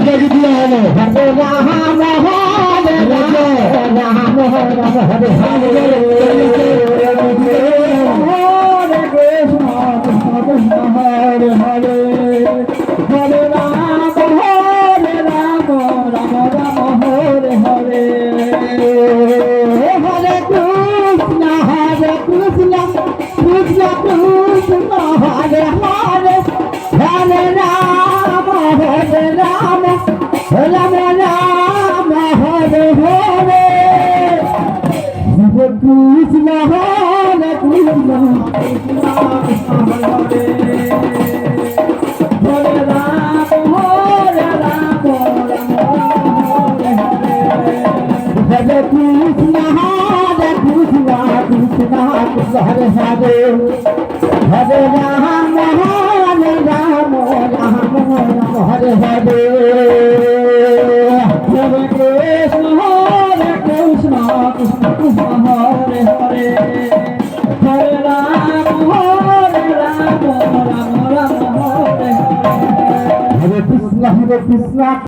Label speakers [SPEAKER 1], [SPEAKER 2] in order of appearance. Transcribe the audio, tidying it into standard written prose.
[SPEAKER 1] পুরস্কার দিয়া হলো
[SPEAKER 2] হরে রাম হরে রাম রাম রাম হরে হরে হরে কৃষ্ণ কৃষ্ণ কৃষ্ণ হরে হরে হরে রাম রাম রাম হরে হরে হরে কৃষ্ণ কৃষ্ণ কৃষ্ণ কৃষ্ণ হরে হরে হরে রাম রাম রাম রাম হরে হরে হরে কৃষ্ণ হরে কৃষ্ণ কৃষ্ণ কৃষ্ণ হরে হরে রাম রাম হরে হরে হরে কৃষ্ণ কৃষ্ণ কৃষ্ণ হরে হরে হরে রাম রাম রাম হরে হরে হরে কৃষ্ণ কৃষ্ণ কৃষ্ণ কৃষ্ণ হরে হরে হরে রাম রাম রাম রাম হরে হরে হরে কৃষ্ণ